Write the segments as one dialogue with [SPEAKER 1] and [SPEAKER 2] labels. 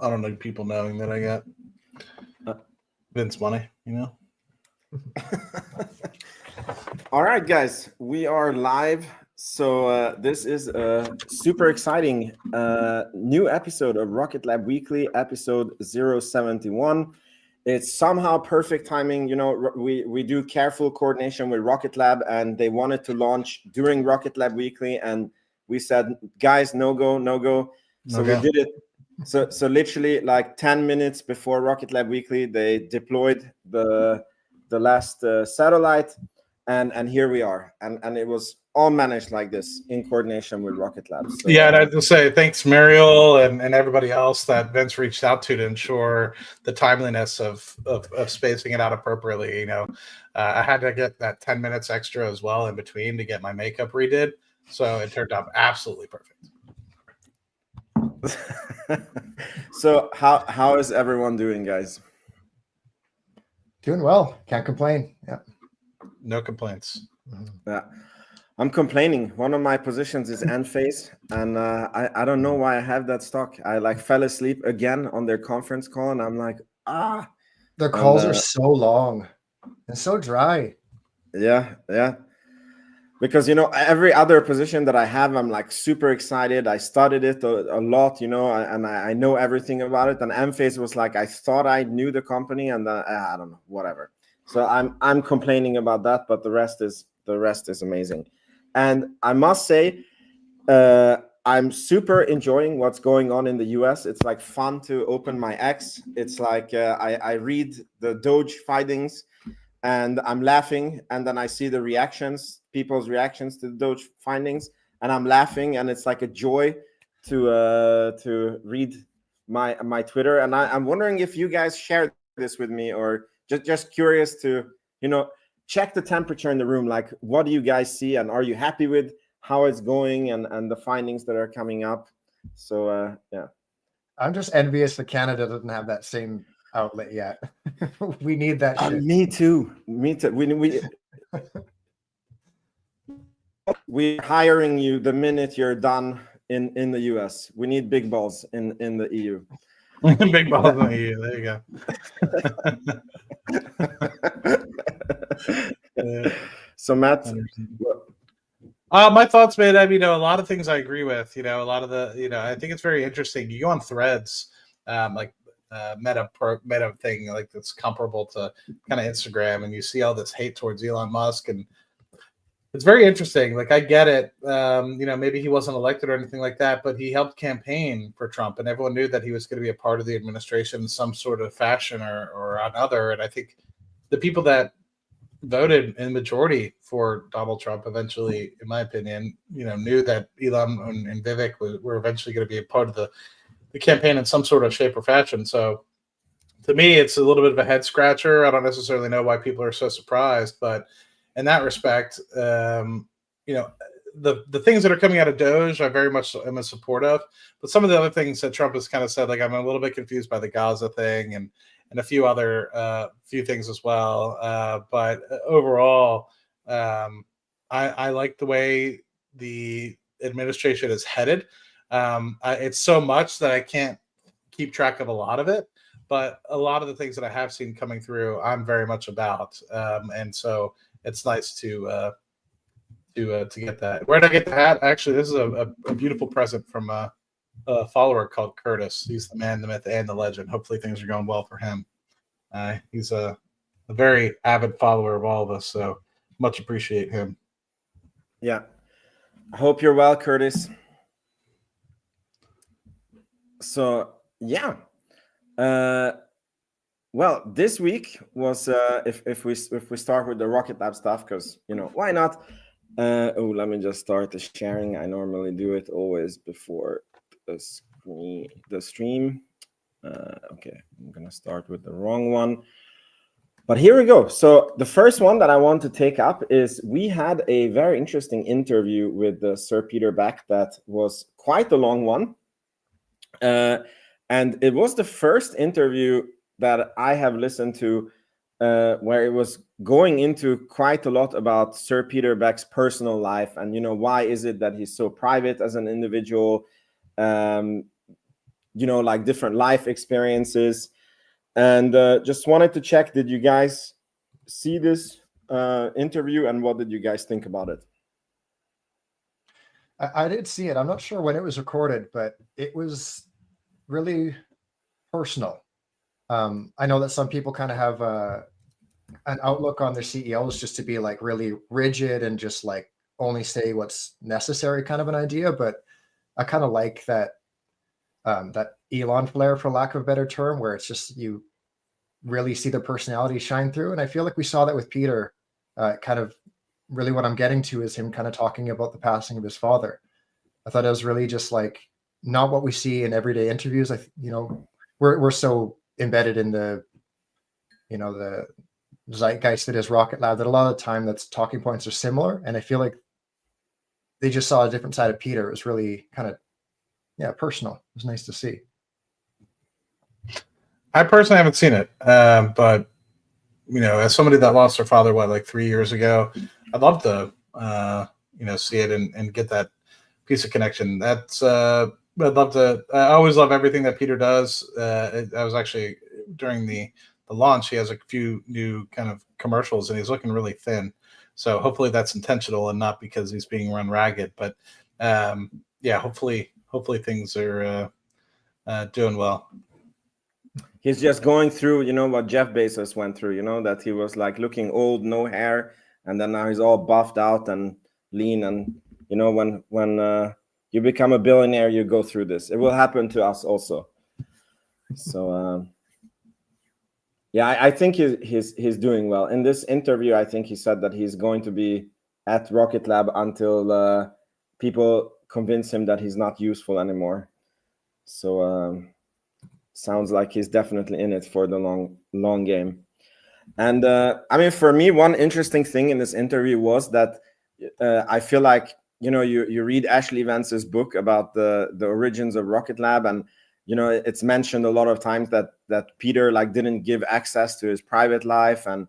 [SPEAKER 1] I don't need people knowing that I got Vince money, you know?
[SPEAKER 2] All right, guys, we are live. So this is a super exciting new episode of Rocket Lab Weekly, episode 071. It's somehow perfect timing. You know, we do careful coordination with Rocket Lab, and they wanted to launch during Rocket Lab Weekly, and we said, guys, no go. So we did it. So literally like 10 minutes before Rocket Lab Weekly, they deployed the last satellite. And here we are, and it was all managed like this in coordination with Rocket Lab. So,
[SPEAKER 1] yeah, and I'd just say thanks, Muriel, and everybody else that Vince reached out to ensure the timeliness of spacing it out appropriately. You know, I had to get that 10 minutes extra as well in between to get my makeup redid, so it turned out absolutely perfect.
[SPEAKER 2] So how is everyone doing, guys?
[SPEAKER 3] Doing well. Can't complain. Yeah.
[SPEAKER 1] No complaints.
[SPEAKER 2] Yeah, I'm complaining. One of my positions is end phase, and I don't know why I have that stock. I like fell asleep again on their conference call, and I'm like,
[SPEAKER 3] Their calls are so long and so dry.
[SPEAKER 2] Yeah. Because, you know, every other position that I have, I'm like super excited. I studied it a lot, you know, and I know everything about it. And M-Phase was like, I thought I knew the company, and I don't know, whatever. So I'm complaining about that, but the rest is amazing. And I must say, I'm super enjoying what's going on in the US. It's like fun to open my X. It's like I read the Doge findings, and I'm laughing, and then I see the reactions, people's reactions to the Doge findings, and I'm laughing, and it's like a joy to read my Twitter. And I'm wondering if you guys share this with me, or just curious to, you know, check the temperature in the room. Like, what do you guys see, and are you happy with how it's going and the findings that are coming up? So yeah,
[SPEAKER 3] I'm just envious that Canada doesn't have that same outlet yet. We need that shit.
[SPEAKER 2] Me too. We're hiring you the minute you're done in the US. We need big balls in the EU.
[SPEAKER 1] Big balls in the EU. There you go.
[SPEAKER 2] So Matt,
[SPEAKER 1] my thoughts, man. I mean, you know, a lot of things I agree with. You know, a lot of the, you know, I think it's very interesting. You go on Threads, like meta thing, like that's comparable to kind of Instagram, and you see all this hate towards Elon Musk, and it's very interesting. Like, I get it. You know, maybe he wasn't elected or anything like that, but he helped campaign for Trump, and everyone knew that he was going to be a part of the administration in some sort of fashion or another. And I think the people that voted in majority for Donald Trump eventually, in my opinion, you know, knew that Elon and Vivek were eventually going to be a part of the campaign in some sort of shape or fashion. So to me, it's a little bit of a head scratcher. I don't necessarily know why people are so surprised, but in that respect, you know, the things that are coming out of Doge, I very much am in support of. But some of the other things that Trump has kind of said, like, I'm a little bit confused by the Gaza thing and a few other few things as well. But overall, I like the way the administration is headed. It's so much that I can't keep track of a lot of it, but a lot of the things that I have seen coming through, I'm very much about, and so it's nice to get that. Where did I get the hat? Actually, this is a beautiful present from a follower called Curtis. He's the man, the myth, and the legend. Hopefully, things are going well for him. He's a very avid follower of all of us, so much appreciate him.
[SPEAKER 2] Yeah, I hope you're well, Curtis. So yeah, well, this week was if we start with the Rocket Lab stuff, because, you know, why not? Let me just start the sharing. I normally do it always before the stream. Okay, I'm gonna start with the wrong one. But here we go. So the first one that I want to take up is we had a very interesting interview with Sir Peter Beck that was quite a long one. And it was the first interview that I have listened to where it was going into quite a lot about Sir Peter Beck's personal life, and, you know, why is it that he's so private as an individual, the you know, like different life experiences. And just wanted to check, did you guys see this interview, and what did you guys think about it?
[SPEAKER 3] I did see it. I'm not sure when it was recorded, but it was really personal. I know that some people kind of have an outlook on their CEOs just to be like really rigid and just like only say what's necessary, kind of an idea. But I kind of like that that Elon flair, for lack of a better term, where it's just you really see the personality shine through. And I feel like we saw that with Peter. Kind of really what I'm getting to is him kind of talking about the passing of his father. I thought it was really just like not what we see in everyday interviews. You know, we're so embedded in the, you know, the zeitgeist that is Rocket Lab that a lot of the time that's talking points are similar. And I feel like they just saw a different side of Peter. It was really kind of, yeah, personal. It was nice to see.
[SPEAKER 1] I personally haven't seen it, but you know, as somebody that lost their father, like 3 years ago, I'd love to, you know, see it and get that piece of connection. That's I'd love to. I always love everything that Peter does. I was actually during the launch. He has a few new kind of commercials, and he's looking really thin. So hopefully that's intentional and not because he's being run ragged. But yeah, hopefully things are doing well.
[SPEAKER 2] He's just going through, you know, what Jeff Bezos went through, you know, that he was like looking old, no hair, and then now he's all buffed out and lean. And, you know, when you become a billionaire, you go through this. It will happen to us also. So, yeah, I think he's doing well. In this interview, I think he said that he's going to be at Rocket Lab until people convince him that he's not useful anymore. So, sounds like he's definitely in it for the long game. And I mean, for me, one interesting thing in this interview was that I feel like, you know, you read Ashley Vance's book about the origins of Rocket Lab, and you know, it's mentioned a lot of times that Peter like didn't give access to his private life, and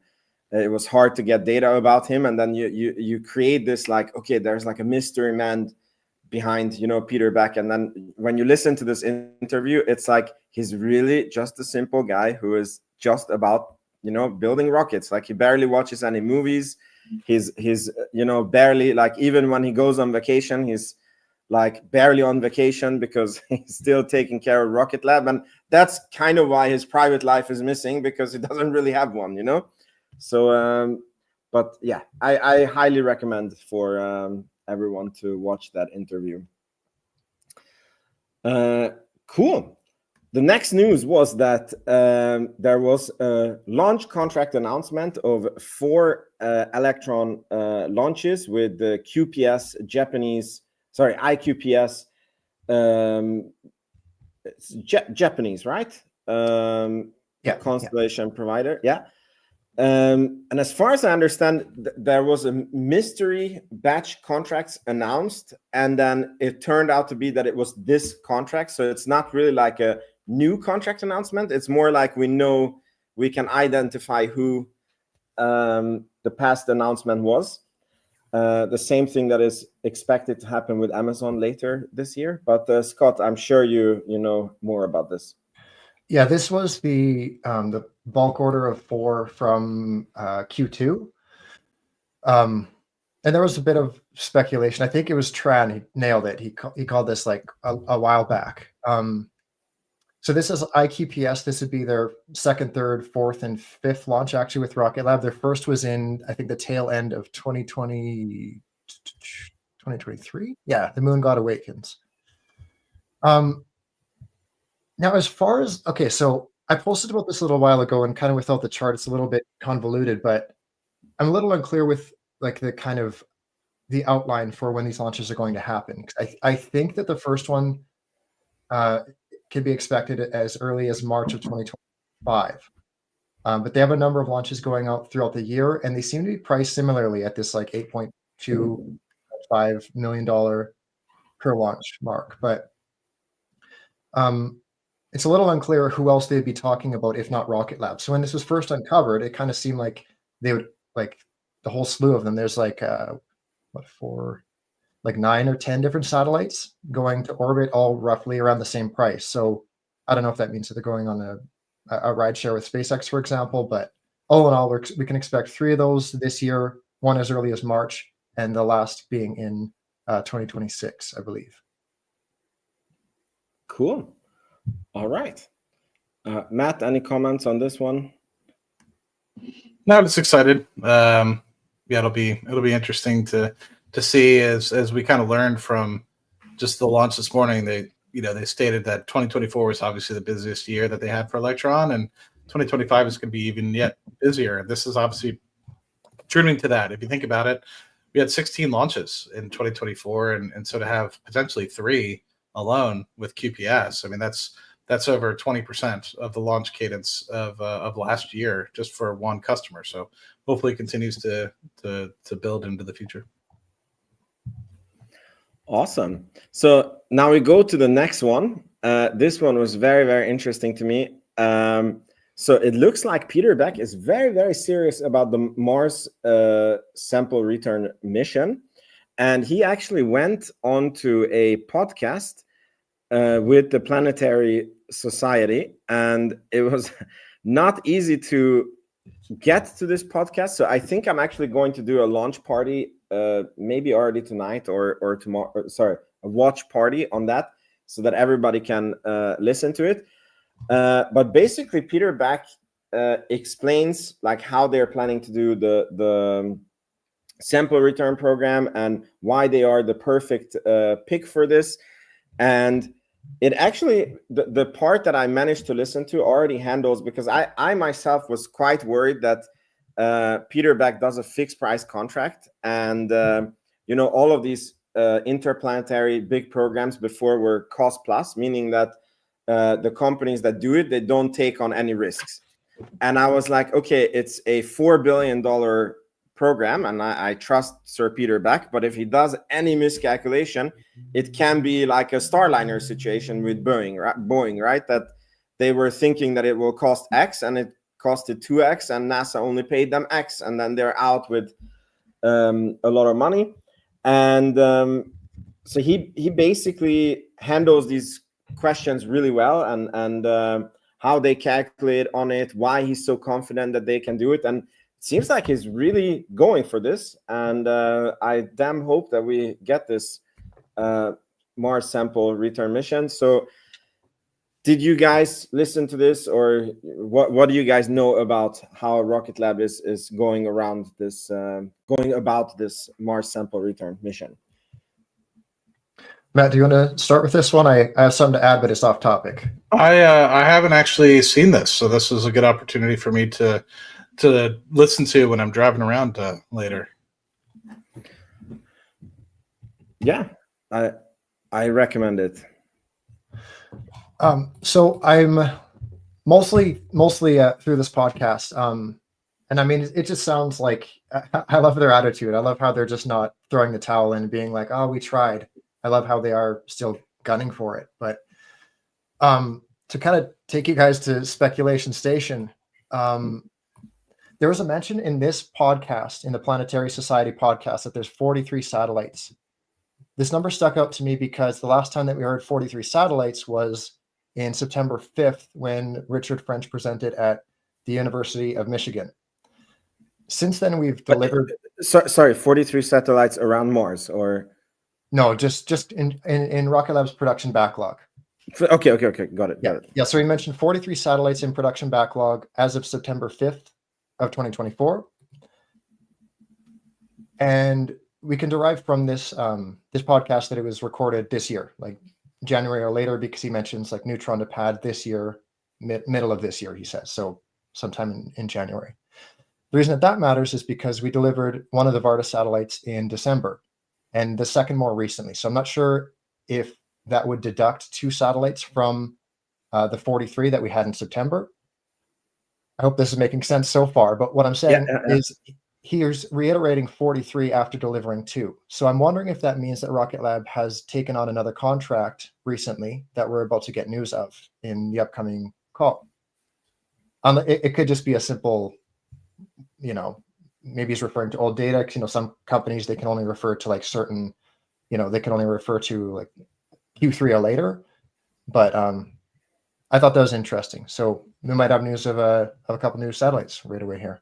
[SPEAKER 2] it was hard to get data about him. And then you create this like, okay, there's like a mystery man behind, you know, Peter Beck. And then when you listen to this interview, it's like he's really just a simple guy who is just about, you know, building rockets. Like he barely watches any movies. He's you know, barely, like, even when he goes on vacation, he's like barely on vacation because he's still taking care of Rocket Lab. And that's kind of why his private life is missing, because he doesn't really have one, you know. So but yeah, I highly recommend for everyone to watch that interview. Cool. The next news was that there was a launch contract announcement of 4 Electron launches with the QPS IQPS, it's Japanese, right?
[SPEAKER 3] Yeah,
[SPEAKER 2] Constellation provider. Yeah. And as far as I understand, there was a mystery batch contracts announced, and then it turned out to be that it was this contract. So it's not really like a new contract announcement. It's more like we know, we can identify who the past announcement was. The same thing that is expected to happen with Amazon later this year. But Scott, I'm sure you know more about this.
[SPEAKER 3] Yeah, this was the bulk order of 4 from Q2. And there was a bit of speculation. I think it was Tran. He nailed it. He called this like a while back. So this is IQPS. This would be their 2nd, 3rd, 4th, and 5th launch actually with Rocket Lab. Their first was in, I think, the tail end of 2023. Yeah, the Moon God Awakens. Now, as far as, okay, so I posted about this a little while ago, and kind of without the chart, it's a little bit convoluted, but I'm a little unclear with like the kind of the outline for when these launches are going to happen. I think that the first one can be expected as early as March of 2025. But they have a number of launches going out throughout the year, and they seem to be priced similarly at this like $8.25 million per launch mark. But it's a little unclear who else they'd be talking about if not Rocket Lab. So when this was first uncovered, it kind of seemed like they would, like, the whole slew of them. There's like 9 or 10 different satellites going to orbit, all roughly around the same price. So I don't know if that means that they're going on a ride share with SpaceX, for example, but all in all, we can expect 3 of those this year, one as early as March, and the last being in 2026, I believe.
[SPEAKER 2] Cool. All right. Matt, any comments on this one?
[SPEAKER 1] No, I'm just excited. Yeah, it'll be interesting to see as we kind of learned from just the launch this morning. They stated that 2024 was obviously the busiest year that they had for Electron, and 2025 is going to be even yet busier. This is obviously contributing to that. If you think about it, we had 16 launches in 2024, and so to have potentially 3 alone with QPS, I mean that's over 20% of the launch cadence of last year just for one customer. So hopefully it continues to build into the future.
[SPEAKER 2] Awesome. So now we go to the next one. This one was very, very interesting to me. So it looks like Peter Beck is very, very serious about the Mars sample return mission. And he actually went onto a podcast with the Planetary Society, and it was not easy to get to this podcast. So I think I'm actually going to do a launch party, maybe already tonight or tomorrow. Sorry, a watch party on that, so that everybody can listen to it. But basically, Peter Beck explains like how they're planning to do the sample return program and why they are the perfect pick for this. And it actually, the part that I managed to listen to already handles, because I myself was quite worried that Peter Beck does a fixed price contract, and all of these interplanetary big programs before were cost plus, meaning that the companies that do it, they don't take on any risks. And I was like, okay, it's a $4 billion program, and I trust Sir Peter Beck, but if he does any miscalculation, it can be like a Starliner situation with Boeing, right? That they were thinking that it will cost X, and it costed 2X, and NASA only paid them X, and then they're out with a lot of money. And so he basically handles these questions really well, and how they calculate on it, why he's so confident that they can do it. And it seems like he's really going for this, and I damn hope that we get this Mars sample return mission. So did you guys listen to this, or what do you guys know about how Rocket Lab is going around this going about this Mars sample return mission?
[SPEAKER 3] Matt, do you want to start with this one? I have something to add, but it's off topic.
[SPEAKER 1] I haven't actually seen this, so this is a good opportunity for me to listen to when I'm driving around later. Yeah,
[SPEAKER 2] I recommend it.
[SPEAKER 3] So I'm mostly through this podcast, and I mean it just sounds like I love their attitude. I love how they're just not throwing the towel in and being like, "Oh, we tried." I love how they are still gunning for it. But to kind of take you guys to Speculation Station, there was a mention in this podcast, in the Planetary Society podcast, that there's 43 satellites. This number stuck out to me because the last time that we heard 43 satellites was in September 5th, when Richard French presented at the University of Michigan. Since then, we've delivered...
[SPEAKER 2] Sorry, 43 satellites around Mars, or...
[SPEAKER 3] No, just in Rocket Lab's production backlog.
[SPEAKER 2] Okay, got it.
[SPEAKER 3] Yeah, so we mentioned 43 satellites in production backlog as of September 5th of 2024. And we can derive from this this podcast that it was recorded this year, like January or later, because he mentions like neutron to pad this year, middle of this year, he says. So sometime in January. The reason that matters is because we delivered one of the Varda satellites in December, and the second more recently. So I'm not sure if that would deduct 2 satellites from the 43 that we had in September. I hope this is making sense so far. But what I'm saying is he's reiterating 43 after delivering 2. So I'm wondering if that means that Rocket Lab has taken on another contract recently that we're about to get news of in the upcoming call. It could just be a simple, maybe he's referring to old data, because some companies, they can only refer to like certain, they can only refer to like Q3 or later. But I thought that was interesting. So we might have news of a couple new satellites right away here.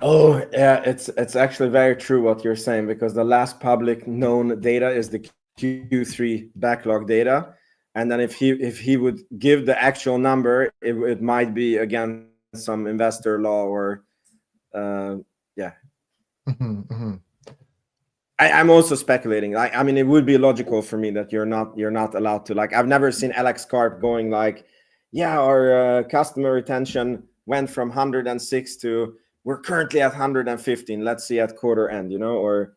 [SPEAKER 2] Oh yeah, it's actually very true what you're saying, because the last public known data is the Q3 backlog data, and then if he would give the actual number, it might be against some investor law or yeah. I'm also speculating. I mean, it would be logical for me that you're not allowed to, like, I've never seen Alex Karp going like, yeah, our customer retention went from 106 to we're currently at 115. Let's see at quarter end, or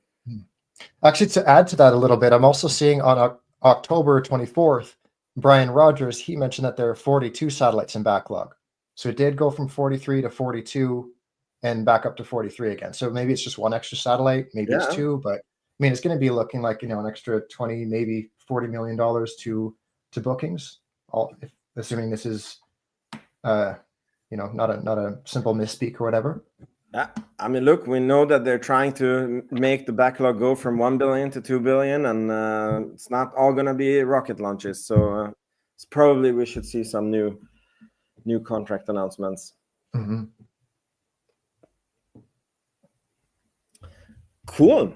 [SPEAKER 3] actually, to add to that a little bit, I'm also seeing on October 24th, Brian Rogers, he mentioned that there are 42 satellites in backlog. So it did go from 43 to 42 and back up to 43 again. So maybe it's just one extra satellite, maybe it's two, but I mean, it's going to be looking like, an extra 20, maybe $40 million to bookings, assuming this is, not a simple misspeak or whatever.
[SPEAKER 2] Yeah, I mean, look, we know that they're trying to make the backlog go from 1 billion to 2 billion, and it's not all going to be rocket launches. So it's probably we should see some new contract announcements. Cool.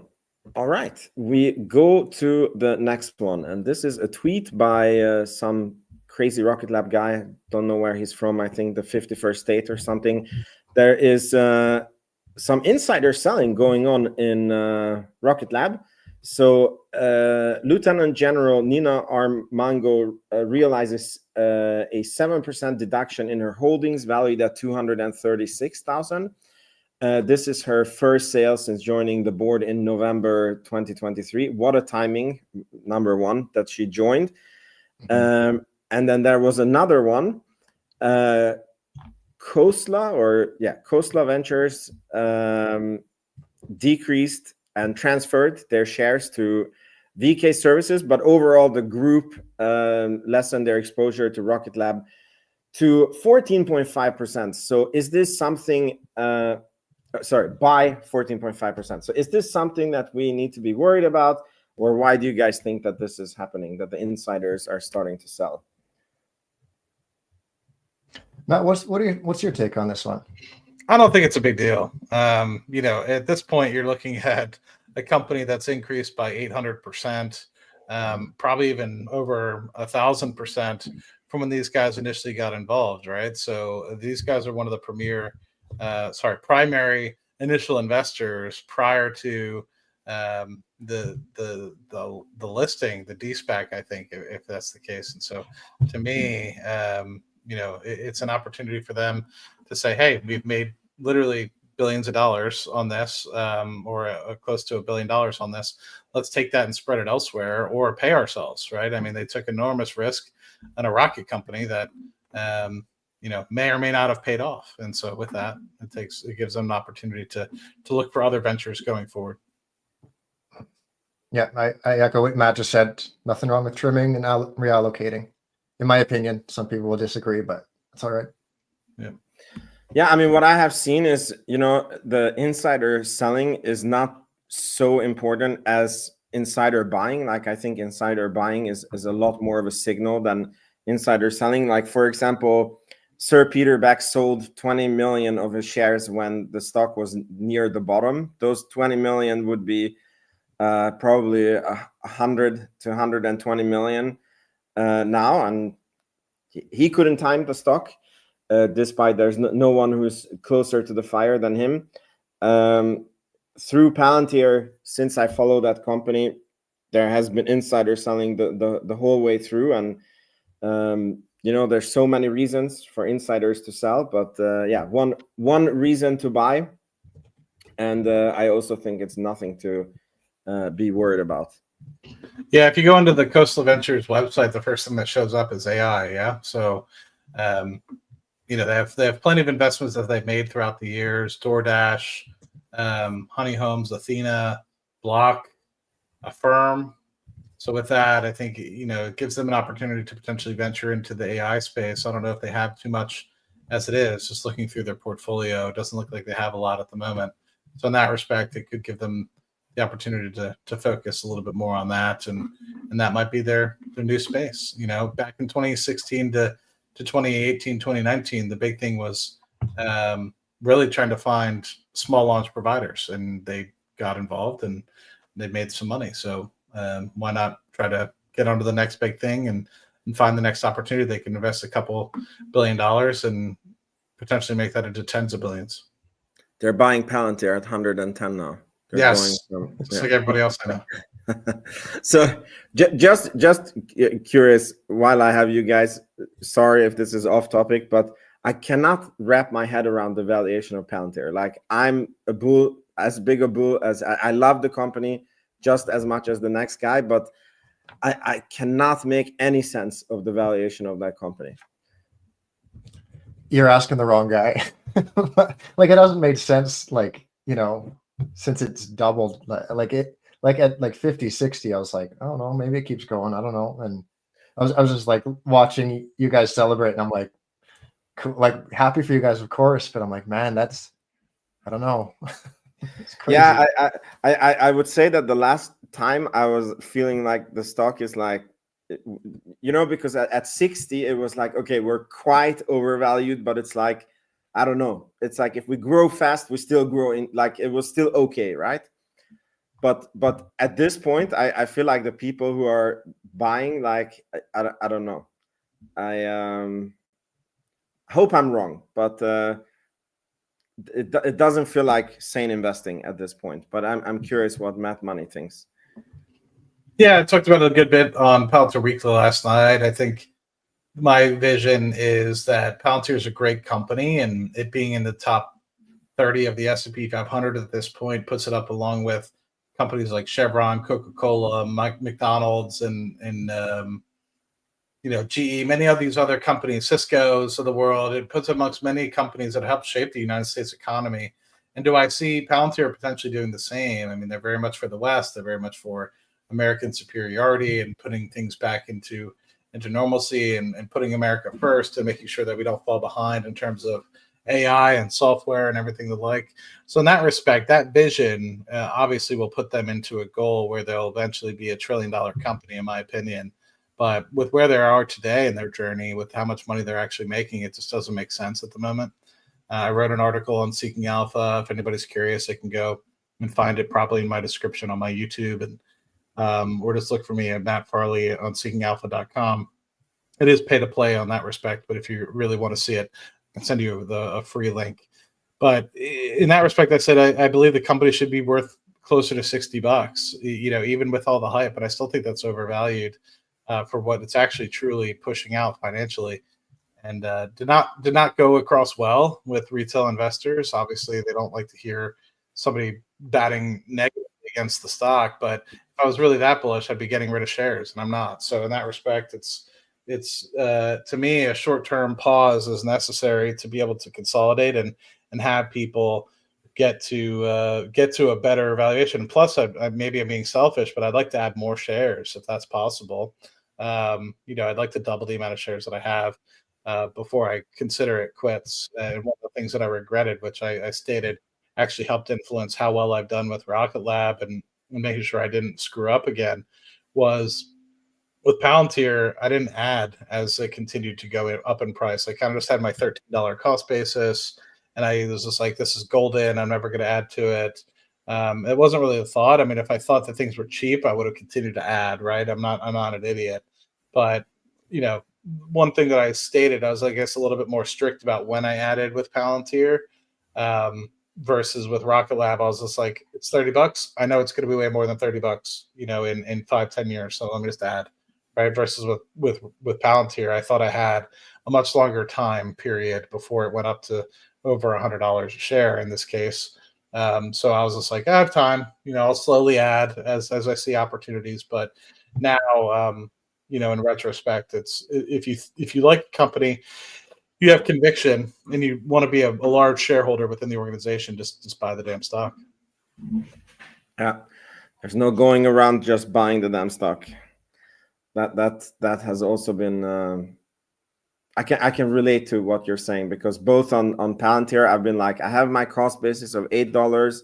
[SPEAKER 2] All right, we go to the next one, and this is a tweet by some crazy Rocket Lab guy. Don't know where he's from. I think the 51st state or something. There is some insider selling going on in Rocket Lab. So Lieutenant General Nina Armango realizes a 7% deduction in her holdings valued at $236,000. This is her first sale since joining the board in November 2023. What a timing, number one, that she joined. And then there was another one, Khosla Ventures decreased and transferred their shares to VK Services, but overall the group lessened their exposure to Rocket Lab to 14.5%. So is this something... by 14.5%. So is this something that we need to be worried about, or why do you guys think that this is happening, that the insiders are starting to sell?
[SPEAKER 3] Matt, what's your take on this one?
[SPEAKER 1] I don't think it's a big deal. At this point, you're looking at a company that's increased by 800%, probably even over 1,000% from when these guys initially got involved, right? So these guys are one of the primary initial investors prior to the listing, the de-SPAC, I think, if that's the case. And so to me, it's an opportunity for them to say, hey, we've made literally billions of dollars on this, or close to $1 billion on this. Let's take that and spread it elsewhere or pay ourselves, right? I mean, they took enormous risk on a rocket company that may or may not have paid off. And so with that, it gives them an opportunity to look for other ventures going forward.
[SPEAKER 3] Yeah, I echo what Matt just said. Nothing wrong with trimming and reallocating. In my opinion, some people will disagree, but that's all right.
[SPEAKER 2] Yeah, I mean, what I have seen is, the insider selling is not so important as insider buying. Like, I think insider buying is a lot more of a signal than insider selling. Like, for example, Sir Peter Beck sold 20 million of his shares when the stock was near the bottom. Those 20 million would be probably 100 to 120 million now, and he couldn't time the stock, despite there's no one who's closer to the fire than him. Through Palantir, since I follow that company, there has been insider selling the whole way through, and there's so many reasons for insiders to sell, but one reason to buy, and I also think it's nothing to be worried about.
[SPEAKER 1] Yeah, if you go into the Coastal Ventures website, the first thing that shows up is AI. Yeah, so they have plenty of investments that they've made throughout the years: DoorDash, Honey Homes, Athena, Block, Affirm. So with that, I think it gives them an opportunity to potentially venture into the AI space. I don't know if they have too much as it is. Just looking through their portfolio, it doesn't look like they have a lot at the moment. So in that respect, it could give them the opportunity to focus a little bit more on that, and that might be their new space. You know, back in 2016 to 2018, 2019, the big thing was really trying to find small launch providers, and they got involved and they made some money. So why not try to get onto the next big thing and find the next opportunity? They can invest a couple $1 billion and potentially make that into tens of billions.
[SPEAKER 2] They're buying Palantir at 110 now. They're
[SPEAKER 1] Yes,
[SPEAKER 2] going from,
[SPEAKER 1] just like everybody else I know.
[SPEAKER 2] So just curious, while I have you guys, sorry if this is off topic, but I cannot wrap my head around the valuation of Palantir. Like, I'm a bull, as big a bull as I love the company just as much as the next guy, but I cannot make any sense of the valuation of that company.
[SPEAKER 3] You're asking the wrong guy. Like, it doesn't make sense. Like, you know, since it's doubled, like at 50, 60, I was like, I don't know, maybe it keeps going. I don't know. And I was just like watching you guys celebrate, and I'm like happy for you guys, of course. But I'm like, man, I don't know. It's crazy.
[SPEAKER 2] Yeah, I would say that the last time I was feeling like the stock is like, you know, because at 60 it was like, okay, we're quite overvalued, but it's like, I don't know, it's like if we grow fast we still grow in, like, it was still okay, right? But at this point I feel like the people who are buying, like, I don't know, I hope I'm wrong, but it doesn't feel like sane investing at this point. But I'm curious what Matt Money thinks.
[SPEAKER 1] Yeah, I talked about it a good bit on Palantir Weekly last night. I think my vision is that Palantir is a great company, and it being in the top 30 of the S&P 500 at this point puts it up along with companies like Chevron, Coca-Cola, McDonald's, and you know, GE, many of these other companies, Cisco's of the world. It puts amongst many companies that help shape the United States economy. And do I see Palantir potentially doing the same? I mean, they're very much for the West. They're very much for American superiority and putting things back into normalcy, and putting America first, and making sure that we don't fall behind in terms of AI and software and everything the like. So in that respect, that vision obviously will put them into a goal where they'll eventually be $1 trillion company, in my opinion. But with where they are today in their journey, with how much money they're actually making, it just doesn't make sense at the moment. I wrote an article on Seeking Alpha. If anybody's curious, they can go and find it probably in my description on my YouTube, and or just look for me at Matt Farley on seekingalpha.com. It is pay to play on that respect, but if you really want to see it, I can send you a free link. But in that respect, I said I believe the company should be worth closer to $60, you know, even with all the hype. But I still think that's overvalued for what it's actually truly pushing out financially. And did not go across well with retail investors. Obviously, they don't like to hear somebody batting negative against the stock. But if I was really that bullish, I'd be getting rid of shares, and I'm not. So in that respect, it's to me, a short-term pause is necessary to be able to consolidate and have people get to a better valuation. Plus, maybe I'm being selfish, but I'd like to add more shares if that's possible. You know, I'd like to double the amount of shares that I have before I consider it quits. And one of the things that I regretted, which I stated, actually helped influence how well I've done with Rocket Lab and making sure I didn't screw up again, was with Palantir, I didn't add as it continued to go up in price. I kind of just had my $13 cost basis, and I was just like, this is golden. I'm never going to add to it. It wasn't really a thought. I mean, if I thought that things were cheap, I would have continued to add, right? I'm not an idiot. But, you know, one thing that I stated, I was, I guess, a little bit more strict about when I added with Palantir versus with Rocket Lab. I was just like, it's $30. I know it's going to be way more than $30, you know, in 5-10 years. So let me just add. Right, versus with Palantir, I thought I had a much longer time period before it went up to over $100 a share in this case. So I was just like, I have time, you know, I'll slowly add as I see opportunities. But now, you know, in retrospect, it's if you like a company, you have conviction, and you want to be a large shareholder within the organization, just buy the damn stock.
[SPEAKER 2] Yeah, there's no going around just buying the damn stock. That has also been I can relate to what you're saying, because both on Palantir, I've been like, I have my cost basis of $8,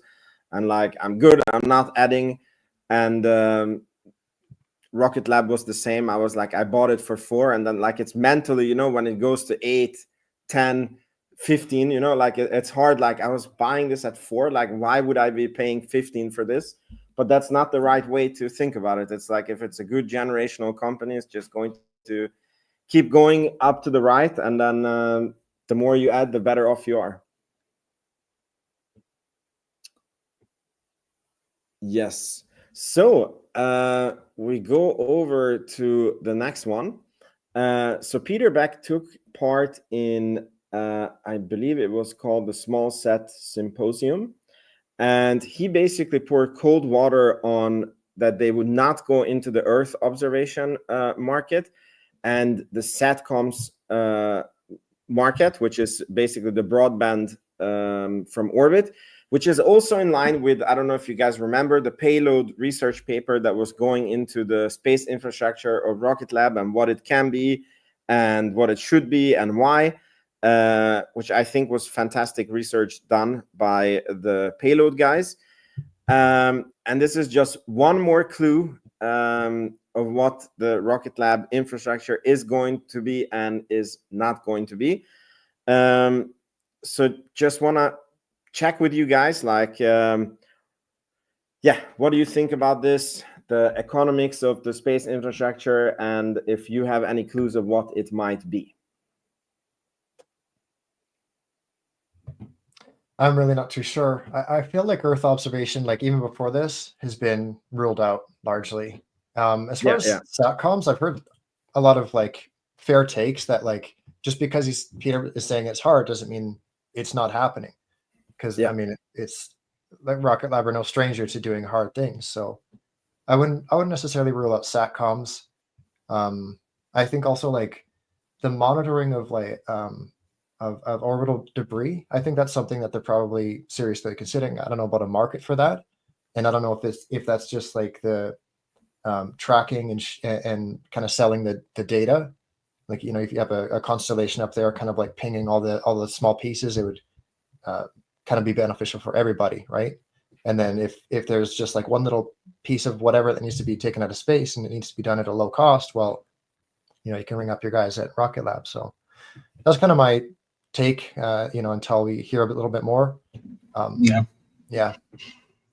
[SPEAKER 2] and like I'm good, I'm not adding. And Rocket Lab was the same. I was like, I bought it for 4, and then like it's mentally, you know, when it goes to 8, 10, 15, you know, like it's hard. Like I was buying this at 4, like why would I be paying 15 for this? But that's not the right way to think about it. It's like if it's a good generational company, it's just going to keep going up to the right, and then the more you add, the better off you are. Yes. So we go over to the next one. So Peter Beck took part in, I believe it was called the Small Set Symposium. And he basically poured cold water on that they would not go into the Earth observation market and the SATCOMs market, which is basically the broadband from orbit, which is also in line with, I don't know if you guys remember, the payload research paper that was going into the space infrastructure of Rocket Lab and what it can be and what it should be and why, which I think was fantastic research done by the payload guys. And this is just one more clue of what the Rocket Lab infrastructure is going to be and is not going to be. So just want to check with you guys, like, yeah, what do you think about this, the economics of the space infrastructure, and if you have any clues of what it might be?
[SPEAKER 3] I'm really not too sure. I feel like Earth observation, like even before this, has been ruled out largely. As far as SATCOMs, I've heard a lot of like fair takes that like just because Peter is saying it's hard doesn't mean it's not happening. Because I mean, it's like Rocket Lab are no stranger to doing hard things. So I wouldn't necessarily rule out SATCOMs. I think also like the monitoring of like of orbital debris. I think that's something that they're probably seriously considering. I don't know about a market for that, and I don't know if that's just like the tracking and kind of selling the data. Like, you know, if you have a constellation up there, kind of like pinging all the small pieces, it would kind of be beneficial for everybody, right? And then if there's just like one little piece of whatever that needs to be taken out of space and it needs to be done at a low cost, well, you know, you can ring up your guys at Rocket Lab. So that's kind of my take, you know, until we hear a little bit more. Yeah.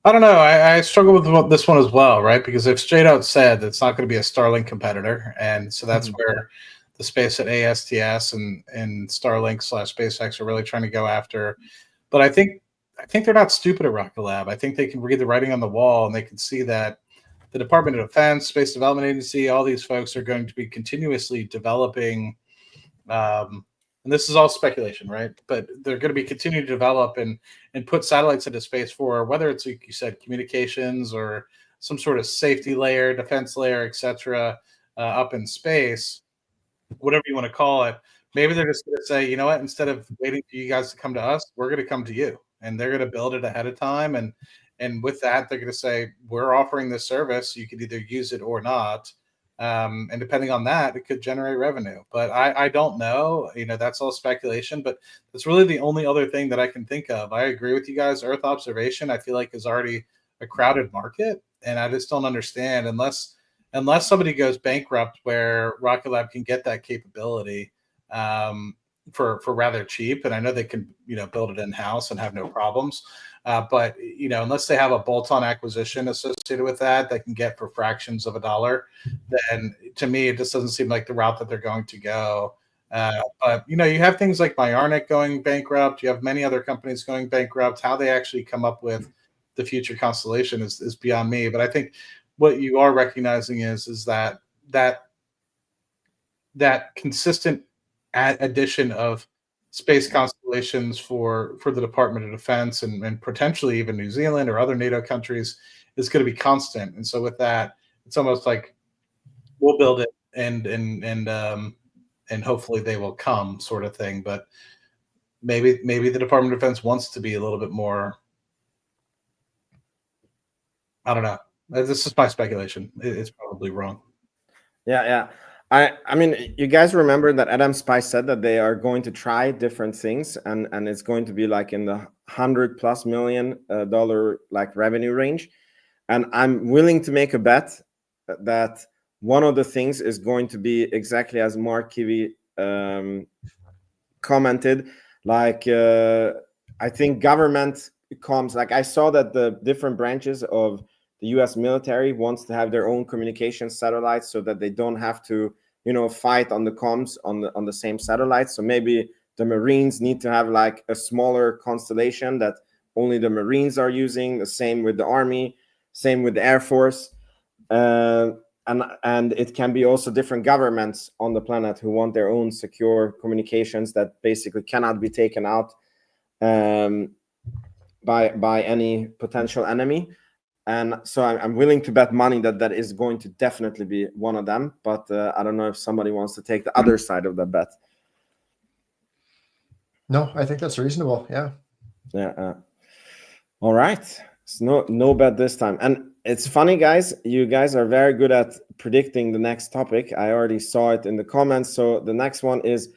[SPEAKER 1] I don't know. I struggle with this one as well, right? Because they've straight out said it's not going to be a Starlink competitor, and so that's where the space at ASTS and Starlink / SpaceX are really trying to go after. But I think they're not stupid at Rocket Lab. I think they can read the writing on the wall, and they can see that the Department of Defense, Space Development Agency, all these folks are going to be continuously developing. And this is all speculation, right? But they're going to be continuing to develop and put satellites into space for whether it's, like you said, communications or some sort of safety layer, defense layer, etc., up in space, whatever you want to call it. Maybe they're just going to say, you know what, instead of waiting for you guys to come to us, we're going to come to you, and they're going to build it ahead of time. And with that, they're going to say, we're offering this service. You could either use it or not. And depending on that, it could generate revenue. But I don't know. You know, that's all speculation. But that's really the only other thing that I can think of. I agree with you guys. Earth observation, I feel like, is already a crowded market, and I just don't understand unless somebody goes bankrupt where Rocket Lab can get that capability for rather cheap. And I know they can, you know, build it in house and have no problems. But, you know, unless they have a bolt-on acquisition associated with that can get for fractions of a dollar, then to me, it just doesn't seem like the route that they're going to go. But, you know, you have things like Mynaric going bankrupt. You have many other companies going bankrupt. How they actually come up with the future constellation is beyond me. But I think what you are recognizing is that consistent addition of space constellations for the Department of Defense and potentially even New Zealand or other NATO countries is going to be constant. And so with that, it's almost like we'll build it and hopefully they will come, sort of thing. But maybe the Department of Defense wants to be a little bit more. I don't know. This is my speculation. It's probably wrong.
[SPEAKER 2] Yeah. I mean, you guys remember that Adam Spice said that they are going to try different things, and it's going to be like in the $100+ million like revenue range. And I'm willing to make a bet that one of the things is going to be exactly as Mark Kivy commented. Like I think government comms. Like I saw that the different branches of the U.S. military wants to have their own communication satellites so that they don't have to, fight on the comms on the same satellites. So maybe the Marines need to have like a smaller constellation that only the Marines are using. The same with the Army, same with the Air Force, and it can be also different governments on the planet who want their own secure communications that basically cannot be taken out by any potential enemy. And so I'm willing to bet money that is going to definitely be one of them. But I don't know if somebody wants to take the other side of that bet.
[SPEAKER 3] No, I think that's reasonable. Yeah.
[SPEAKER 2] Yeah. All right. So no bet this time. And it's funny, guys. You guys are very good at predicting the next topic. I already saw it in the comments. So the next one is,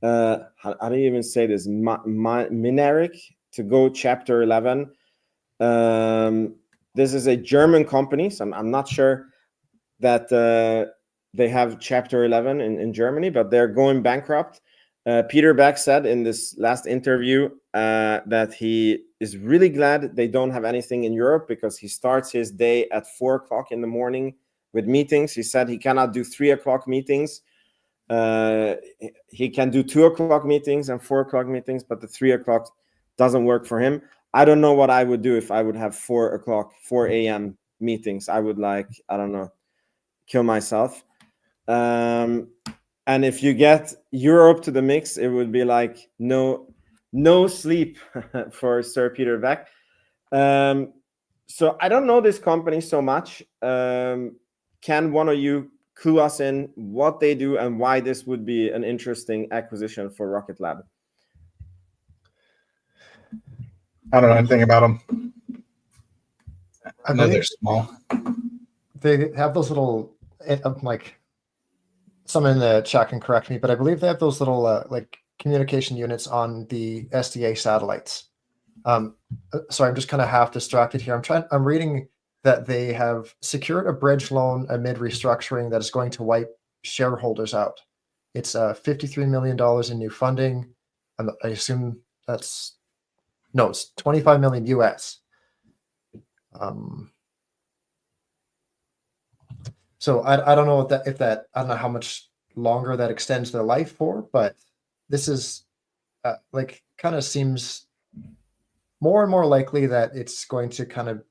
[SPEAKER 2] how do you even say this? Mynaric to go chapter 11. This is a German company, so I'm not sure that they have chapter 11 in Germany, but they're going bankrupt. Peter Beck said in this last interview that he is really glad they don't have anything in Europe because he starts his day at 4 o'clock in the morning with meetings. He said he cannot do 3 o'clock meetings. He can do 2 o'clock meetings and 4 o'clock meetings, but the 3 o'clock doesn't work for him. I don't know what I would do if I would have 4 a.m. meetings. I would I don't know, kill myself. And if you get Europe to the mix, it would be like no sleep for Sir Peter Beck. So I don't know this company so much. Can one of you clue us in what they do and why this would be an interesting acquisition for Rocket Lab?
[SPEAKER 1] I don't know anything about them.
[SPEAKER 3] I
[SPEAKER 1] know
[SPEAKER 3] believe
[SPEAKER 1] they're small.
[SPEAKER 3] they have those little, like, someone in the chat can correct me, but I believe they have those little like communication units on the SDA satellites. So I'm just kind of half distracted here. I'm reading that they have secured a bridge loan amid restructuring that is going to wipe shareholders out. It's $53 million in new funding. I assume it's 25 million US. So I don't know if that I don't know how much longer that extends their life for, but this is like kind of seems more and more likely that it's going to kind of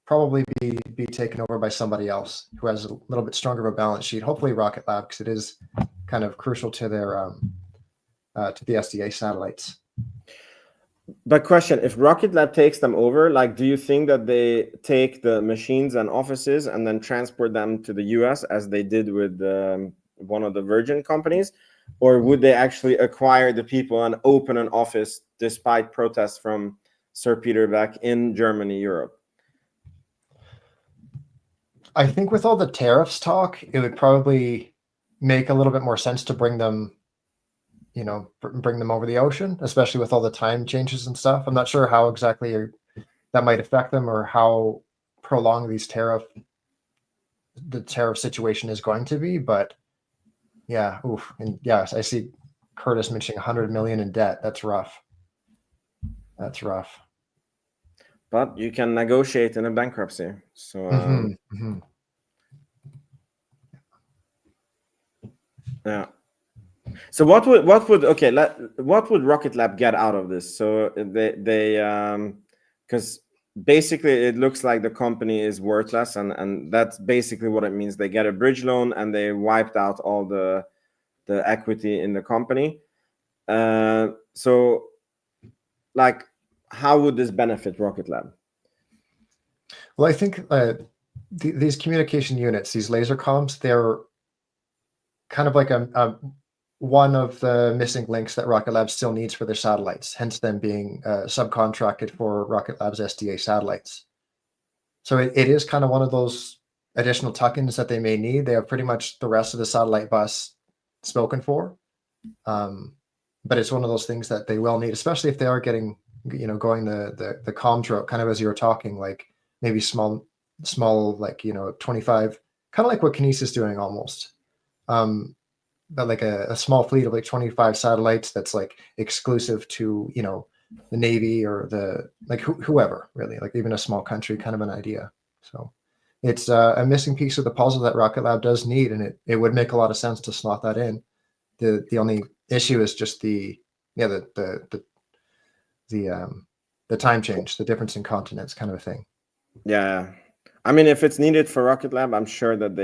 [SPEAKER 3] probably be taken over by somebody else who has a little bit stronger of a balance sheet. Hopefully Rocket Lab, because it is kind of crucial to their to the SDA satellites.
[SPEAKER 2] But question, if Rocket Lab takes them over, like, do you think that they take the machines and offices and then transport them to the US as they did with one of the Virgin companies? Or would they actually acquire the people and open an office despite protests from Sir Peter Beck in Germany, Europe?
[SPEAKER 3] I think with all the tariffs talk, it would probably make a little bit more sense to bring them over the ocean, especially with all the time changes and stuff. I'm not sure how exactly that might affect them or how prolonged the tariff situation is going to be. But yeah, and yes, I see Curtis mentioning 100 million in debt. That's rough. That's rough.
[SPEAKER 2] But you can negotiate in a bankruptcy. So yeah. So what would Rocket Lab get out of this? So they because basically it looks like the company is worthless, and that's basically what it means. They get a bridge loan and they wiped out all the equity in the company. So like, how would this benefit Rocket Lab?
[SPEAKER 3] Well, I think these communication units, these laser comms, they're kind of like one of the missing links that Rocket Lab still needs for their satellites, hence them being subcontracted for Rocket Lab's SDA satellites. So it is kind of one of those additional tuck-ins that they may need. They have pretty much the rest of the satellite bus spoken for. But it's one of those things that they will need, especially if they are getting, going the comms route, kind of as you were talking, like maybe small, like, 25, kind of like what Kinesis is doing almost. But like a small fleet of like 25 satellites that's like exclusive to, the Navy or the, like whoever really, like even a small country, kind of an idea. So it's a missing piece of the puzzle that Rocket Lab does need, and it would make a lot of sense to slot that in. The only issue is just the time change, the difference in continents, kind of a thing.
[SPEAKER 2] Yeah, I mean, if it's needed for Rocket Lab, I'm sure that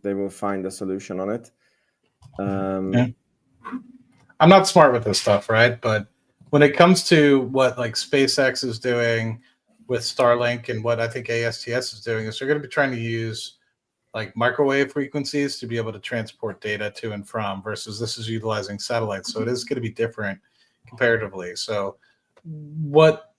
[SPEAKER 2] they will find a solution on it.
[SPEAKER 1] Yeah. I'm not smart with this stuff, right? But when it comes to what like SpaceX is doing with Starlink and what I think ASTS is doing, is they're going to be trying to use like microwave frequencies to be able to transport data to and from, versus this is utilizing satellites. So it is going to be different comparatively. So what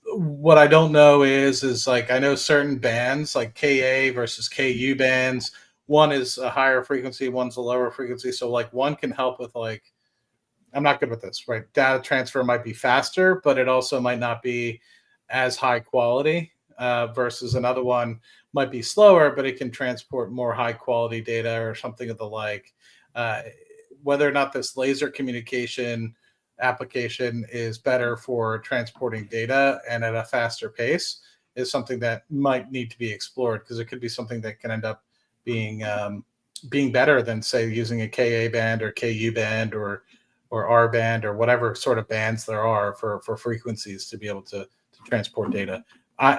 [SPEAKER 1] I don't know is like, I know certain bands like KA versus KU bands, one is a higher frequency, one's a lower frequency. So like one can help with like, I'm not good with this, right? Data transfer might be faster, but it also might not be as high quality versus another one might be slower, but it can transport more high quality data or something of the like. Whether or not this laser communication application is better for transporting data and at a faster pace is something that might need to be explored, because it could be something that can end up being better than, say, using a KA band or KU band or R band or whatever sort of bands there are for frequencies to be able to transport data.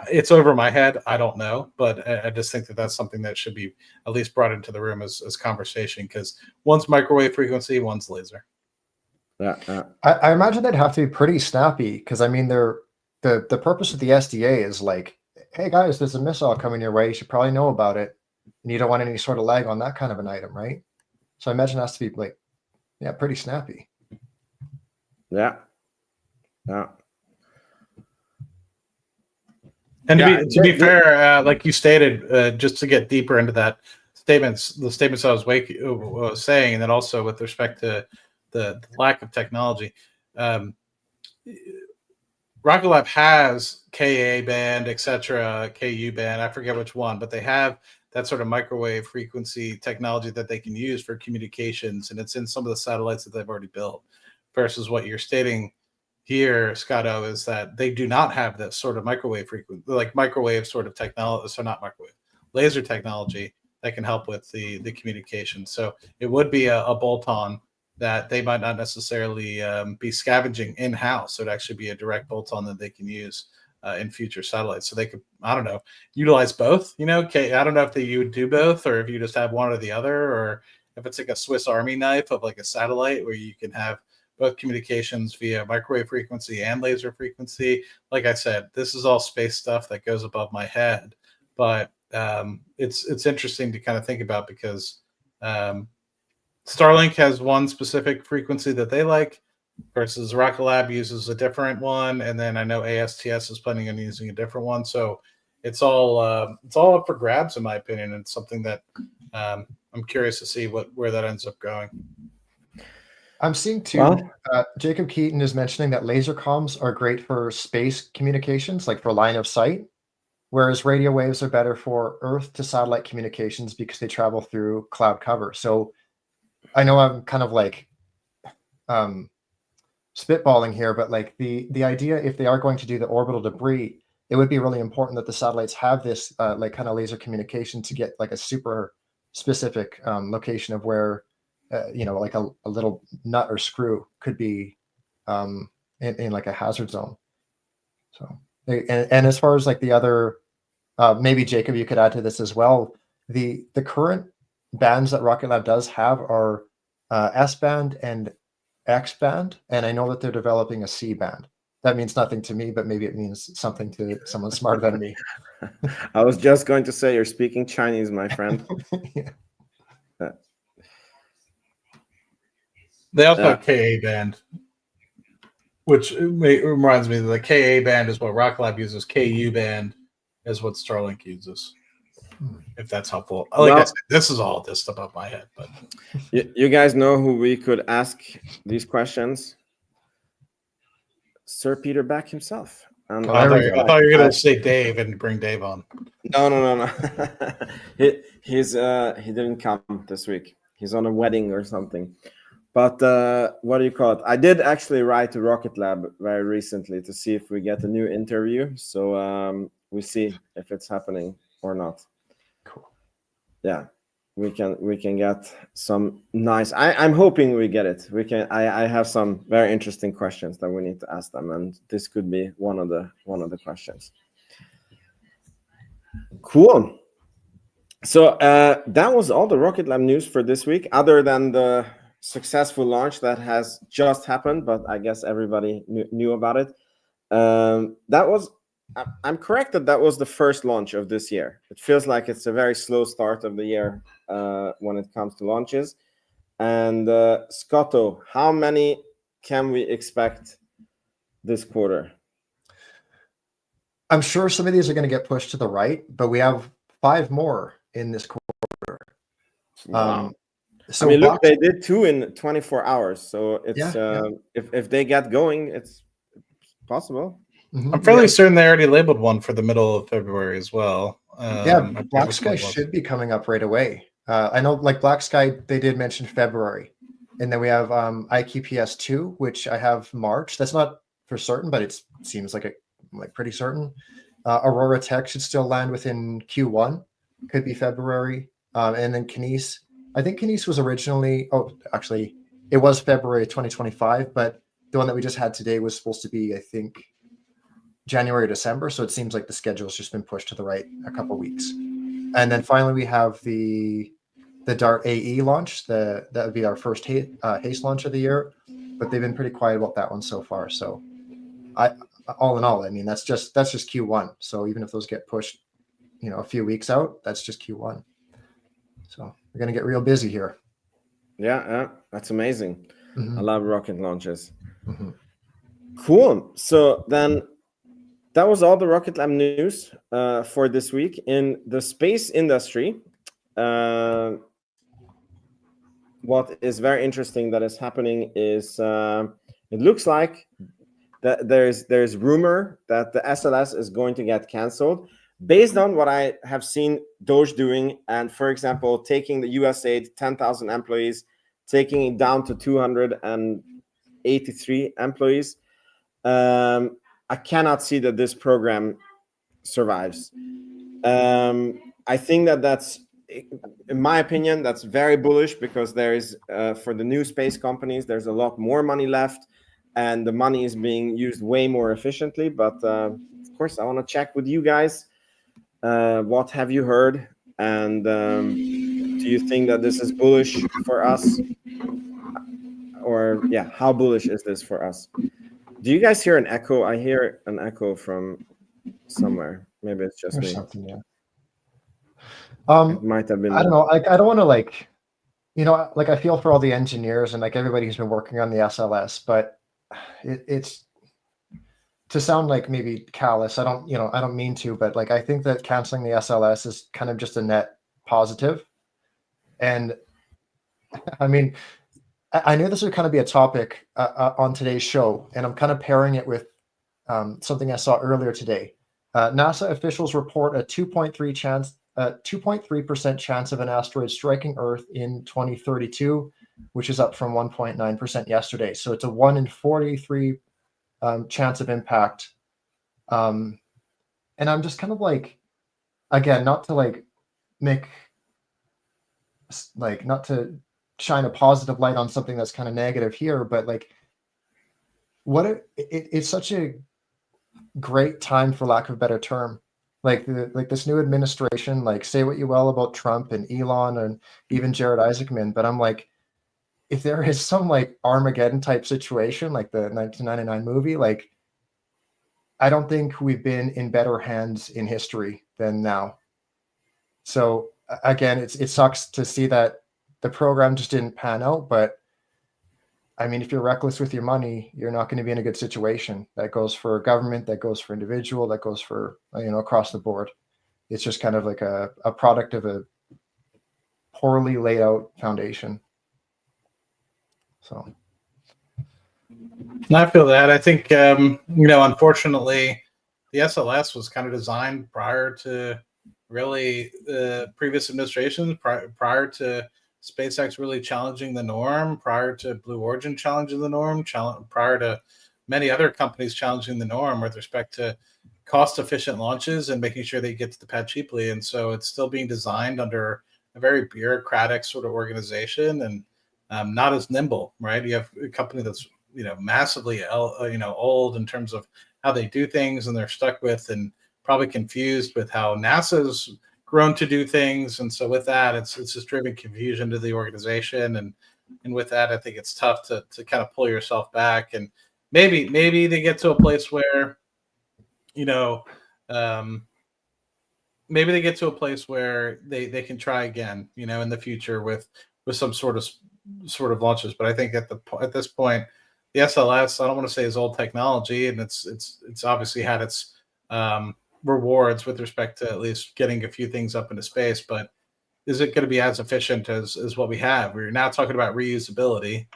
[SPEAKER 1] It's over my head. I don't know, but I just think that that's something that should be at least brought into the room as conversation, because one's microwave frequency, one's laser.
[SPEAKER 2] Yeah.
[SPEAKER 3] I imagine they'd have to be pretty snappy, because I mean, the purpose of the SDA is like, hey guys, there's a missile coming your way. You should probably know about it, and you don't want any sort of lag on that kind of an item, right? So I imagine it has to be like, yeah, pretty snappy.
[SPEAKER 2] Yeah.
[SPEAKER 1] And to be fair, like you stated, just to get deeper into that the statements I was saying, and then also with respect to the lack of technology, Rocket Lab has KA band, etc., KU band. I forget which one, but they have that sort of microwave frequency technology that they can use for communications, and it's in some of the satellites that they've already built. Versus what you're stating here, Scotto, is that they do not have this sort of microwave frequency, like microwave sort of technology, so not microwave, laser technology that can help with the communication. So it would be a bolt-on that they might not necessarily be scavenging in-house. It would actually be a direct bolt-on that they can use in future satellites. So they could, I don't know, utilize both. I don't know if you would do both, or if you just have one or the other, or if it's like a Swiss Army knife of like a satellite where you can have both communications via microwave frequency and laser frequency. Like I said, this is all space stuff that goes above my head, but it's interesting to kind of think about, because Starlink has one specific frequency that they like, versus Rocket Lab uses a different one, and then I know ASTS is planning on using a different one. So it's all up for grabs, in my opinion. It's something that I'm curious to see where that ends up going.
[SPEAKER 3] I'm seeing too, Jacob Keaton is mentioning that laser comms are great for space communications, like for line of sight, whereas radio waves are better for Earth to satellite communications because they travel through cloud cover. So I know I'm kind of like spitballing here, but like the idea, if they are going to do the orbital debris, it would be really important that the satellites have this like kind of laser communication to get like a super specific location of where like a little nut or screw could be in like a hazard zone. So and as far as like the other, maybe Jacob, you could add to this as well. The current bands that Rocket Lab does have are S band and X band, and I know that they're developing a C band. That means nothing to me, but maybe it means something to someone smarter than me.
[SPEAKER 2] I was just going to say, you're speaking Chinese, my friend.
[SPEAKER 3] Yeah.
[SPEAKER 1] They also have KA band, which reminds me that the KA band is what Rocket Lab uses. KU band is what Starlink uses. if that's helpful. Like I
[SPEAKER 2] Well-
[SPEAKER 1] said, this is all just above my head, but
[SPEAKER 2] You guys know who we could ask these questions? Sir Peter Beck himself. And
[SPEAKER 3] Oh, there we go.
[SPEAKER 1] I thought you were going to say Dave and bring Dave on.
[SPEAKER 2] No. He didn't come this week. He's on a wedding or something. But what do you call it? I did actually write to Rocket Lab very recently to see if we get a new interview. So we see if it's happening or not.
[SPEAKER 3] Cool.
[SPEAKER 2] Yeah, we can get some nice. I'm hoping we get it. We can. I have some very interesting questions that we need to ask them, and this could be one of the questions. Cool. So that was all the Rocket Lab news for this week, other than the successful launch that has just happened, but I guess everybody knew about it. That was, I'm correct that was the first launch of this year. It feels like it's a very slow start of the year when it comes to launches. And Scotto, how many can we expect this quarter?
[SPEAKER 3] I'm sure some of these are going to get pushed to the right, but we have 5 more in this quarter.
[SPEAKER 2] Wow.
[SPEAKER 3] So
[SPEAKER 2] I mean, look, they did 2 in 24 hours. So it's
[SPEAKER 3] Yeah.
[SPEAKER 2] If they get going, it's possible.
[SPEAKER 3] Mhm.
[SPEAKER 1] I'm fairly certain they already labeled one for the middle of February as well.
[SPEAKER 3] Black Sky should be coming up right away. I know, like Black Sky, they did mention February, and then we have IQPS2, which I have March. That's not for certain, but it seems like pretty certain. Aurora Tech should still land within Q1, could be February, and then Kines. I think Kines was originally. Oh, actually, it was February 2025, but the one that we just had today was supposed to be, I think, January or December. So it seems like the schedule's just been pushed to the right a couple weeks. And then finally, we have the Dart AE launch. That would be our first haste launch of the year, but they've been pretty quiet about that one so far. So, all in all, I mean, that's just Q1. So even if those get pushed, a few weeks out, that's just Q1. So we're gonna get real busy here.
[SPEAKER 2] Yeah, that's amazing.
[SPEAKER 3] Mhm.
[SPEAKER 2] I love rocket launches.
[SPEAKER 3] Mhm.
[SPEAKER 2] Cool. So then that was all the Rocket Lab news for this week. In the space industry, what is very interesting that is happening is it looks like that there's rumor that the SLS is going to get canceled based on what I have seen Doge doing, and for example, taking the USAID 10,000 employees, taking it down to 283 employees. I cannot see that this program survives. I think that's, in my opinion, that's very bullish because there is, for the new space companies, there's a lot more money left and the money is being used way more efficiently. But of course, I want to check with you guys. What have you heard? And do you think that this is bullish for us? Or yeah, how bullish is this for us? Do you guys hear an echo? I hear an echo from somewhere. Maybe it's just
[SPEAKER 3] Or
[SPEAKER 2] me.
[SPEAKER 3] something, yeah.
[SPEAKER 2] It might have been.
[SPEAKER 3] I don't know. I don't want to I feel for all the engineers and everybody who's been working on the SLS, but it's to sound like maybe callous. I don't mean to, but I think that canceling the SLS is kind of just a net positive. And I mean, I knew this would kind of be a topic on today's show, and I'm kind of pairing it with something I saw earlier today. NASA officials report a 2.3% chance of an asteroid striking Earth in 2032, which is up from 1.9% yesterday. So it's a 1 in 43 chance of impact. And I'm just kind of again, not to make not to shine a positive light on something that's kind of negative here, but it's such a great time, for lack of a better term. This new administration, say what you will about Trump and Elon and even Jared Isaacman, but I'm if there is some Armageddon type situation, like the 1999 movie, I don't think we've been in better hands in history than now. So again, it sucks to see that the program just didn't pan out, but I mean, if you're reckless with your money, you're not going to be in a good situation. That goes for government, that goes for individual, that goes for, across the board. It's just kind of like a product of a poorly laid out foundation. So
[SPEAKER 1] I feel that. I think, unfortunately, the SLS was kind of designed prior to really previous administrations, prior to SpaceX really challenging the norm, prior to Blue Origin challenging the norm, prior to many other companies challenging the norm with respect to cost efficient launches and making sure they get to the pad cheaply. And so it's still being designed under a very bureaucratic sort of organization and not as nimble, right? You have a company that's massively old in terms of how they do things, and they're stuck with and probably confused with how NASA's grown to do things. And so with that, it's just driven confusion to the organization, and with that, I think it's tough to kind of pull yourself back. And maybe they get to a place where maybe they get to a place where they can try again, in the future with some sort of launches. But I think at this point, the SLS, I don't want to say is old technology, and it's obviously had its rewards with respect to at least getting a few things up into space. But is it going to be as efficient as what we have? We're now talking about reusability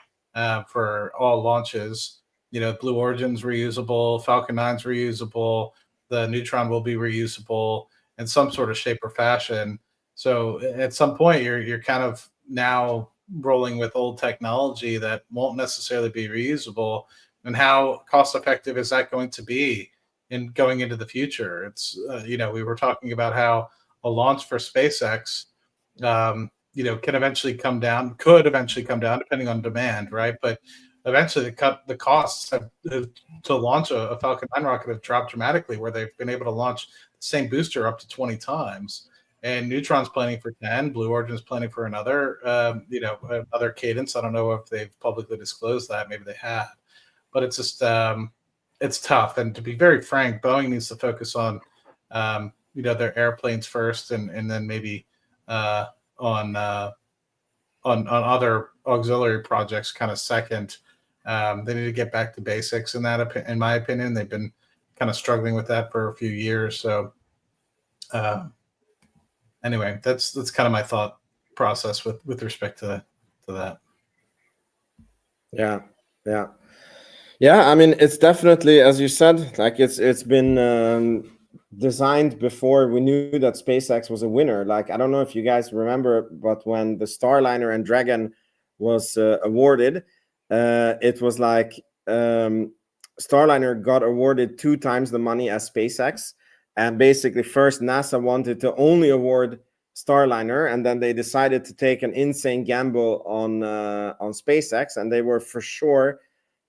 [SPEAKER 1] for all launches. Blue Origin's reusable, Falcon 9's reusable, the Neutron will be reusable in some sort of shape or fashion. So at some point, you're kind of now rolling with old technology that won't necessarily be reusable. And how cost effective is that going to be in going into the future? It's we were talking about how a launch for SpaceX could eventually come down depending on demand, right? But eventually the costs to launch a Falcon 9 rocket have dropped dramatically, where they've been able to launch the same booster up to 20 times. And Neutron's planning for 10, Blue Origin's planning for another another cadence. I don't know if they've publicly disclosed that, maybe they have. But it's just it's tough. And to be very frank, Boeing needs to focus on their airplanes first, and then maybe on other auxiliary projects kind of second. They need to get back to basics in my opinion. They've been kind of struggling with that for a few years. So anyway, that's kind of my thought process with respect to that.
[SPEAKER 2] Yeah. I mean, it's definitely, as you said, like it's been designed before we knew that SpaceX was a winner. Like, I don't know if you guys remember, but when the Starliner and Dragon was awarded, it was like Starliner got awarded 2 times the money as SpaceX. And basically, first NASA wanted to only award Starliner, and then they decided to take an insane gamble on SpaceX, and they were for sure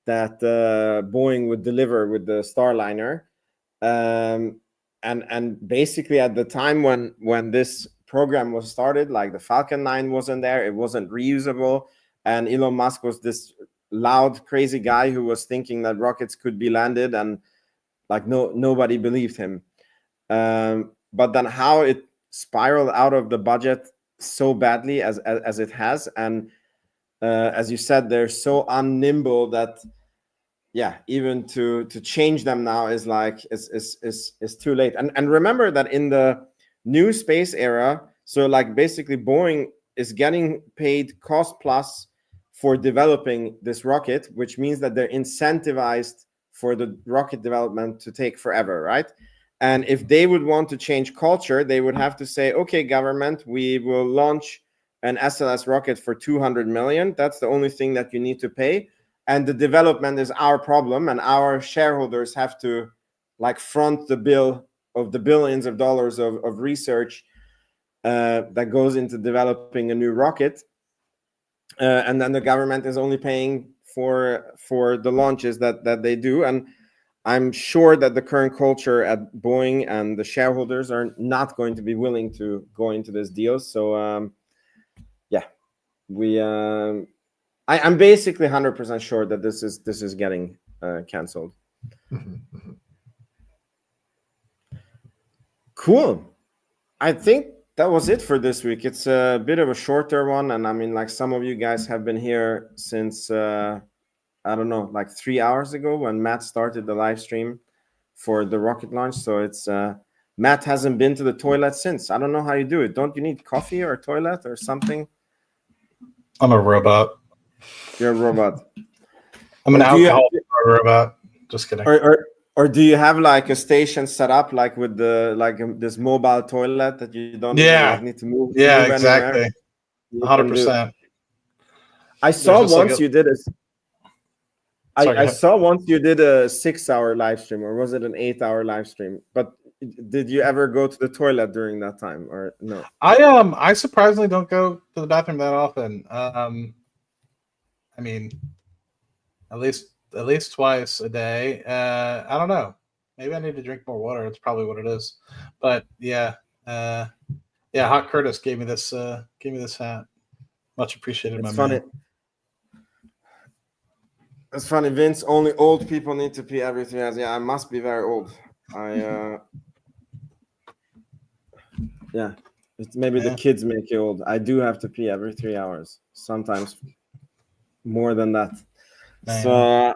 [SPEAKER 2] that Boeing would deliver with the Starliner. And basically at the time when this program was started, like the Falcon 9 wasn't there, it wasn't reusable, and Elon Musk was this loud, crazy guy who was thinking that rockets could be landed, and like nobody believed him. But then how it spiraled out of the budget so badly as it has, and as you said, they're so unnimble that even to change them now is like is too late. And remember that in the new space era, so like basically Boeing is getting paid cost plus for developing this rocket, which means that they're incentivized for the rocket development to take forever, right? And if they would want to change culture, they would have to say, okay, government, we will launch an SLS rocket for 200 million. That's the only thing that you need to pay. And the development is our problem, and our shareholders have to like front the bill of the billions of dollars of research that goes into developing a new rocket. And then the government is only paying for the launches that they do. And I'm sure that the current culture at Boeing and the shareholders are not going to be willing to go into this deal. So I'm basically 100% sure that this is getting canceled. Cool. I think that was it for this week. It's a bit of a shorter one, and I mean, like, some of you guys have been here since I don't know, like 3 hours ago when Matt started the live stream for the rocket launch. So it's Matt hasn't been to the toilet since. I don't know how you do it. Don't you need coffee or toilet or something?
[SPEAKER 1] I'm a robot.
[SPEAKER 2] You're a robot.
[SPEAKER 1] I'm an
[SPEAKER 2] Or do you-
[SPEAKER 1] alcohol robot. Just kidding.
[SPEAKER 2] Or do you have like a station set up like with the this mobile toilet that you don't even,
[SPEAKER 1] Yeah.
[SPEAKER 2] like, need to move?
[SPEAKER 1] Yeah,
[SPEAKER 2] move
[SPEAKER 1] exactly.
[SPEAKER 2] anywhere? You can do-
[SPEAKER 1] 100%.
[SPEAKER 2] I saw
[SPEAKER 1] just like
[SPEAKER 2] once
[SPEAKER 1] a-
[SPEAKER 2] you did a.
[SPEAKER 1] Sorry, go
[SPEAKER 2] I
[SPEAKER 1] ahead.
[SPEAKER 2] saw once you did a 6-hour live stream, or was it an 8-hour live stream? But did you ever go to the toilet during that time, or no?
[SPEAKER 1] I surprisingly don't go to the bathroom that often. I mean, at least twice a day. I don't know. Maybe I need to drink more water. It's probably what it is. But yeah, Hot Curtis gave me this hat. Much appreciated,
[SPEAKER 2] It's
[SPEAKER 1] my
[SPEAKER 2] funny.
[SPEAKER 1] man.
[SPEAKER 2] It's funny, Vince. Only old people need to pee every 3 hours. Yeah, I must be very old. Yeah, it's maybe the kids make you old. I do have to pee every 3 hours, sometimes more than that.
[SPEAKER 1] Man.
[SPEAKER 2] So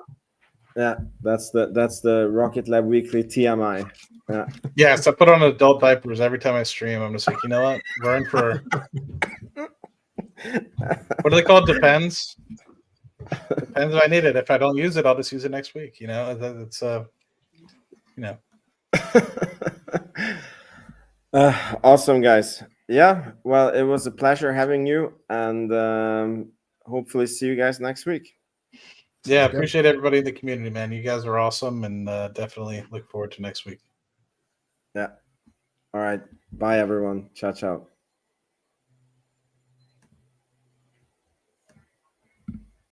[SPEAKER 2] yeah, that's the Rocket Lab Weekly TMI. Yeah.
[SPEAKER 1] Yes, I put on adult diapers every time I stream. I'm just like, you know what? We're in for. What do they call it? Depends. Depends if I need it. If I don't use it, I'll just use it next week. You know, it's
[SPEAKER 2] Awesome, guys. Yeah, well, it was a pleasure having you, and hopefully see you guys next week.
[SPEAKER 1] Yeah, appreciate everybody in the community, man. You guys are awesome, and definitely look forward to next week.
[SPEAKER 2] Yeah. All right. Bye, everyone. Ciao, ciao.